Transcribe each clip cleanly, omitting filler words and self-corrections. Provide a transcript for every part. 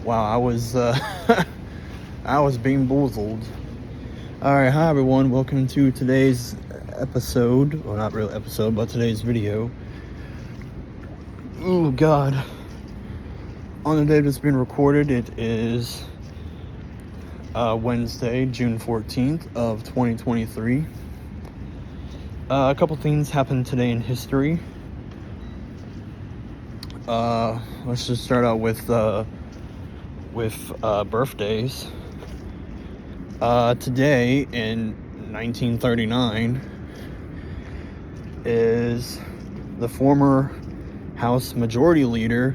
Wow, I was I was being boozled. All right, hi everyone. Welcome to today's episode. Well, not real episode, but today's video. Oh God. On the day that's being recorded, it is Wednesday, June 14th of 2023. A couple things happened today in history. Let's just start out with birthdays. Today in 1939 is the former House Majority Leader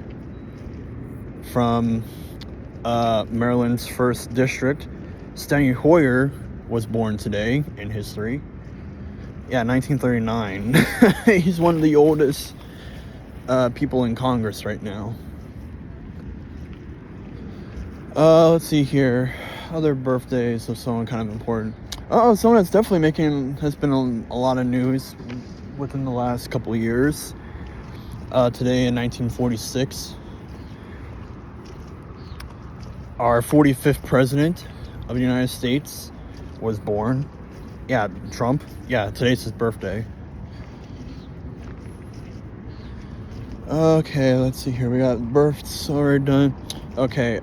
from Maryland's 1st District, Steny Hoyer, was born today in history. Yeah, 1939. He's one of the oldest people in Congress right now. Let's see here. Other birthdays of someone kind of important. Someone that's definitely has been on a lot of news within the last couple of years. Today in 1946, our 45th president of the United States was born. Yeah, Trump. Yeah, today's his birthday. Okay, let's see here. We got births already done. Okay,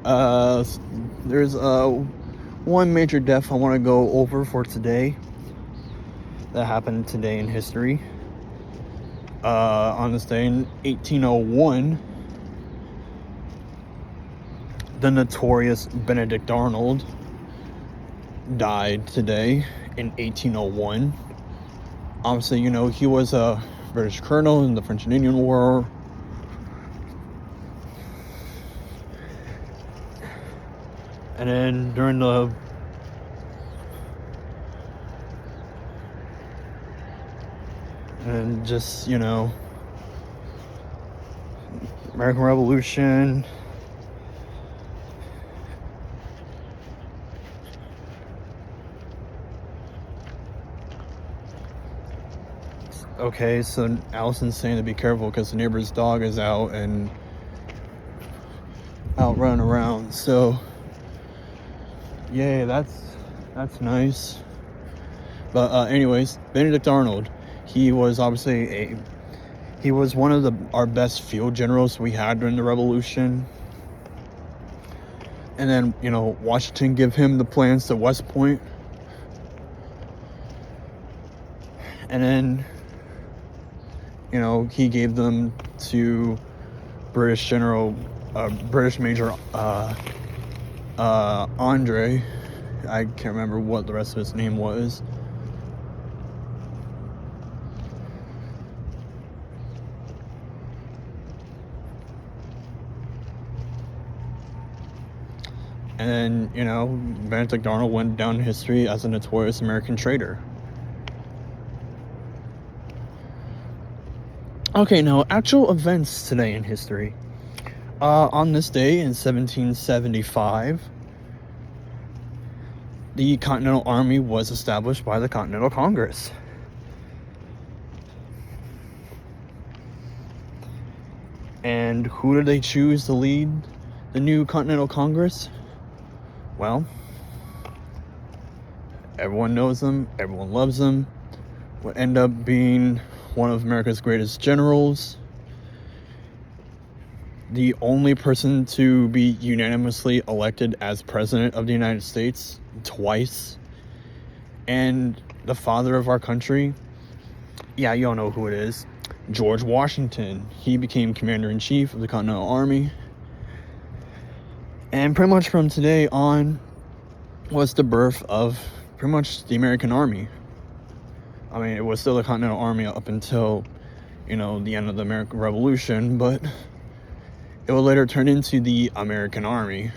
there's one major death I want to go over for today that happened today in history. On this day in 1801, the notorious Benedict Arnold died today in 1801. Obviously, he was a British colonel in the French and Indian War. And then during the American Revolution. Okay, so Allison's saying to be careful because the neighbor's dog is out running around. So, yay, that's nice. But anyways, Benedict Arnold, he was obviously he was one of our best field generals we had during the Revolution. And then, Washington gave him the plans to West Point. And then, he gave them to British Major Andre. I can't remember what the rest of his name was. And then, Benedict Arnold went down in history as a notorious American traitor. Okay, now, actual events today in history. On this day in 1775, the Continental Army was established by the Continental Congress. And who did they choose to lead the new Continental Congress? Well, everyone knows them, everyone loves them. Would end up being one of America's greatest generals, the only person to be unanimously elected as president of the United States twice, and the father of our country. Yeah, you all know who it is. George Washington. He became commander-in-chief of the Continental Army. And pretty much from today on was the birth of pretty much the American Army. I mean, it was still the Continental Army up until, the end of the American Revolution, but it would later turn into the American Army.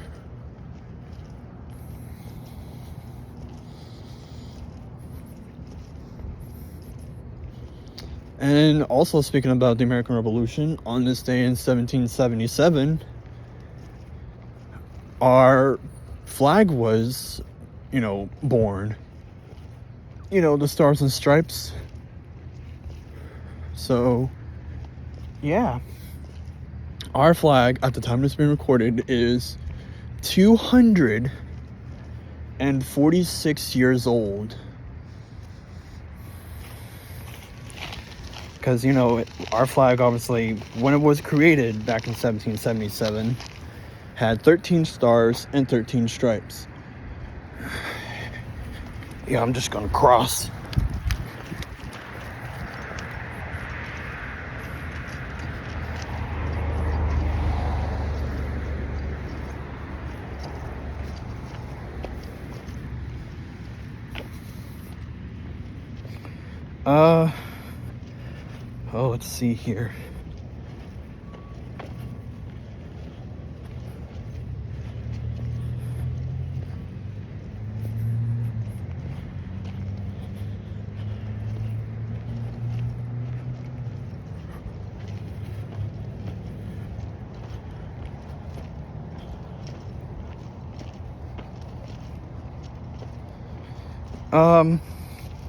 And also, speaking about the American Revolution, on this day in 1777, our flag was, born. The Stars and Stripes. So, yeah. Our flag, at the time it's being recorded, is 246 years old. Because, you know, our flag, obviously, when it was created back in 1777, had 13 stars and 13 stripes. Yeah, I'm just gonna cross. Oh, let's see here.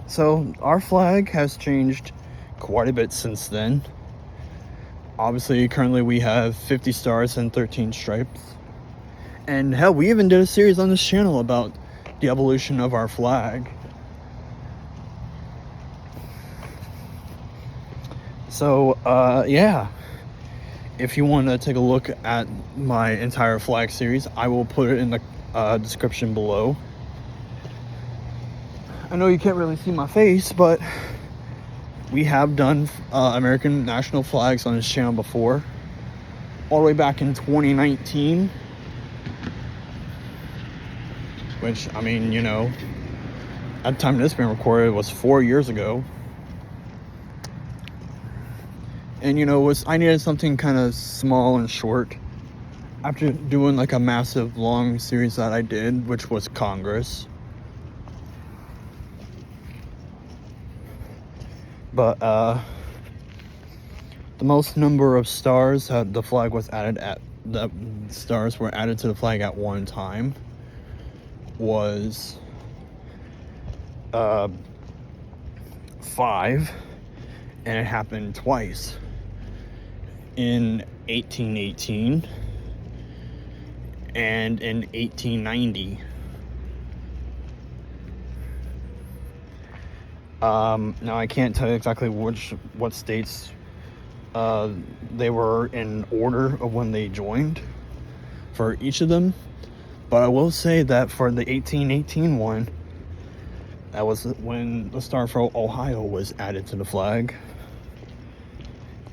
So our flag has changed quite a bit since then. Obviously, currently we have 50 stars and 13 stripes. And hell, we even did a series on this channel about the evolution of our flag. So, yeah. If you want to take a look at my entire flag series, I will put it in the description below. I know you can't really see my face, but we have done American national flags on this channel before, all the way back in 2019, which, I mean, you know, at the time this being recorded, it was 4 years ago. And, you know, I needed something kind of small and short after doing like a massive long series that I did, which was Congress. But the most number of stars the flag was added at, the stars were added to the flag at one time was 5, and it happened twice, in 1818 and in 1890. Now I can't tell you exactly what states they were in order of when they joined for each of them, but I will say that for the 1818 one, that was when the star for Ohio was added to the flag.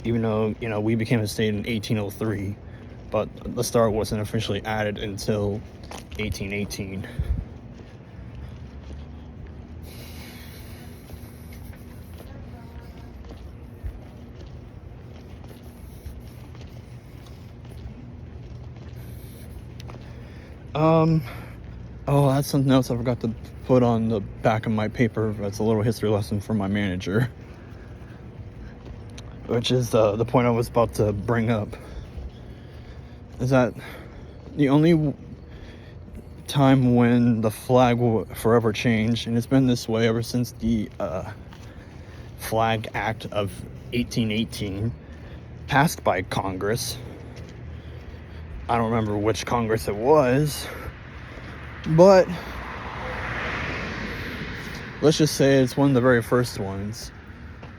Even though, you know, we became a state in 1803, but the star wasn't officially added until 1818. Oh, that's something else I forgot to put on the back of my paper. That's a little history lesson for my manager, which is the point I was about to bring up, is that the only time when the flag will forever change, and it's been this way ever since the Flag Act of 1818 passed by Congress. I don't remember which Congress it was, but let's just say it's one of the very first ones,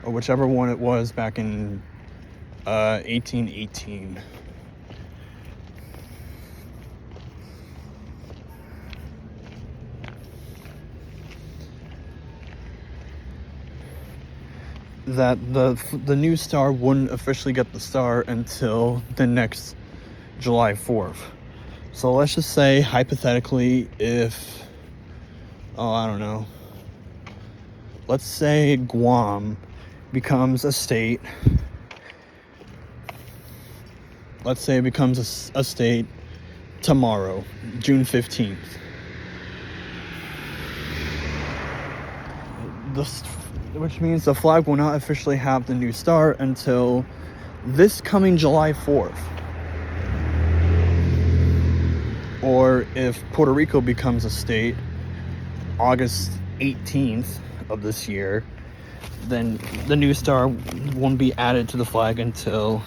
or whichever one it was back in 1818. That the new star wouldn't officially get the star until the next July 4th. So let's just say, hypothetically, if, I don't know, let's say Guam becomes a state. Let's say it becomes a state tomorrow, June 15th. Which means the flag will not officially have the new star until this coming July 4th. Or if Puerto Rico becomes a state August 18th of this year, then the new star won't be added to the flag until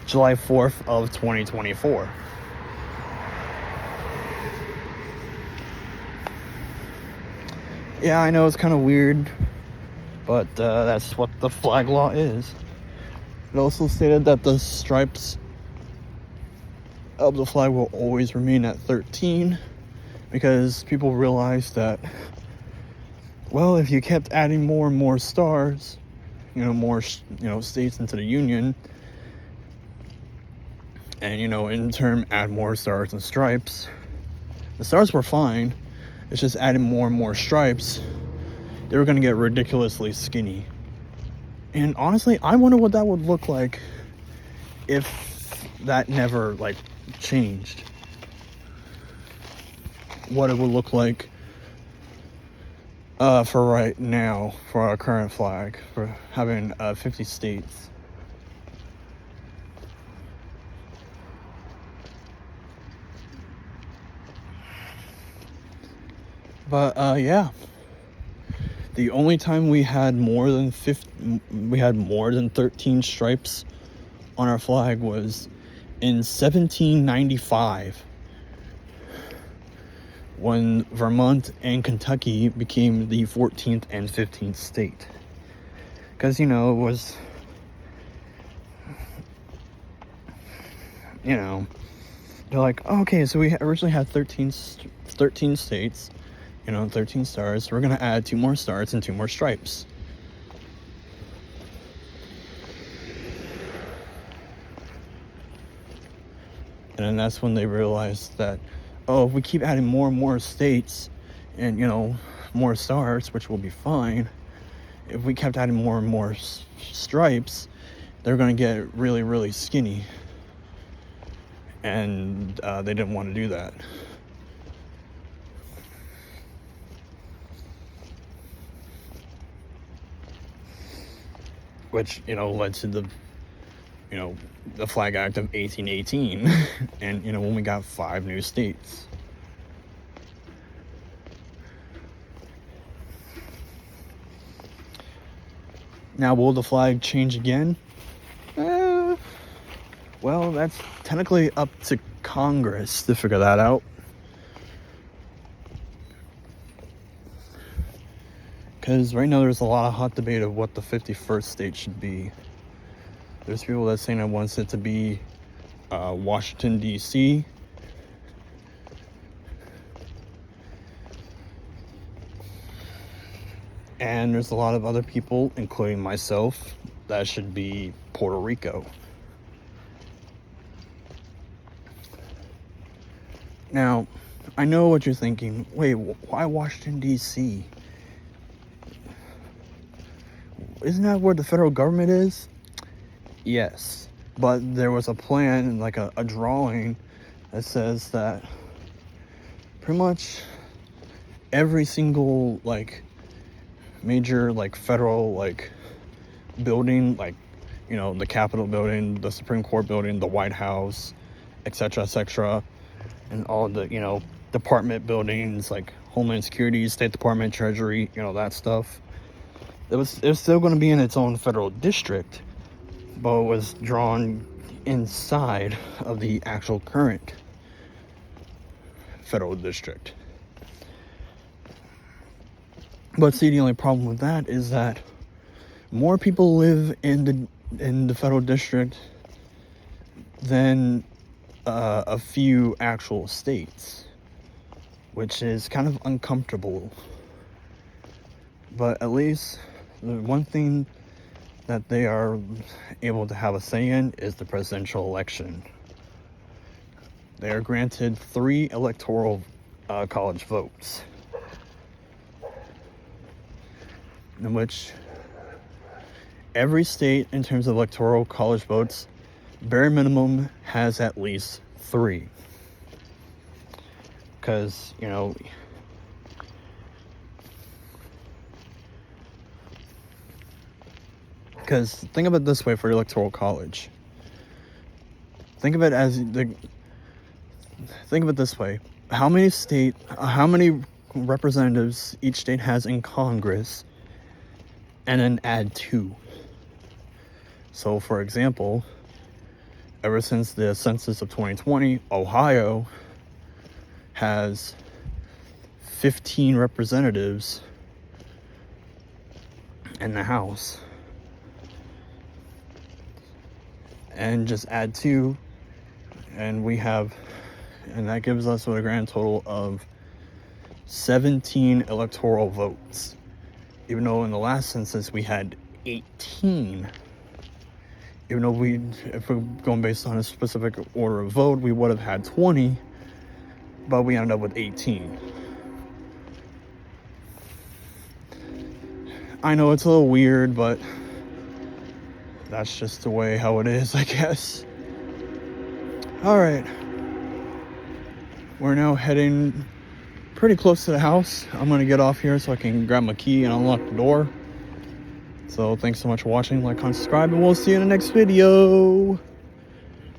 July 4th of 2024. Yeah, I know it's kind of weird, but that's what the flag law is. It also stated that the stripes of the flag will always remain at 13 because people realized that, well, if you kept adding more and more stars, more states into the union, and in turn add more stars and stripes, the stars were fine. It's just adding more and more stripes, they were going to get ridiculously skinny. And honestly, I wonder what that would look like if that never changed. What it would look like for right now, for our current flag, for having 50 states. But yeah, the only time we had more than 13 stripes on our flag was in 1795, when Vermont and Kentucky became the 14th and 15th state. Because, it was, they're like, oh, okay, so we originally had 13 states, 13 stars. So we're going to add 2 more stars and 2 more stripes. And then that's when they realized that, oh, if we keep adding more and more states and, more stars, which will be fine, if we kept adding more and more stripes, they're going to get really, really skinny. And they didn't want to do that. Which, led to the Flag Act of 1818, and, when we got 5 new states. Now, will the flag change again? Well, that's technically up to Congress to figure that out. Because right now there's a lot of hot debate of what the 51st state should be. There's people that saying that wants it to be Washington, D.C. And there's a lot of other people, including myself, that should be Puerto Rico. Now, I know what you're thinking. Wait, why Washington, D.C.? Isn't that where the federal government is? Yes, but there was a plan, like a drawing, that says that pretty much every single major federal building, the Capitol building, the Supreme Court building, the White House, etc., and all the department buildings like Homeland Security, State Department, Treasury, that stuff. It was still going to be in its own federal district, but it was drawn inside of the actual current federal district. But see, the only problem with that is that more people live in the federal district than a few actual states, which is kind of uncomfortable. But at least the one thing that they are able to have a say in is the presidential election. They are granted 3 electoral college votes, in which every state, in terms of electoral college votes, bare minimum has at least 3. Because, because think of it this way for electoral college. Think of it this way. How many representatives each state has in Congress, and then add 2. So, for example, ever since the census of 2020, Ohio has 15 representatives in the house. And just add 2, and that gives us a grand total of 17 electoral votes. Even though in the last census we had 18. Even though if we're going based on a specific order of vote, we would have had 20, but we ended up with 18. I know it's a little weird, but that's just the way how it is, I guess. All right. We're now heading pretty close to the house. I'm going to get off here so I can grab my key and unlock the door. So thanks so much for watching. Like, comment, subscribe, and we'll see you in the next video.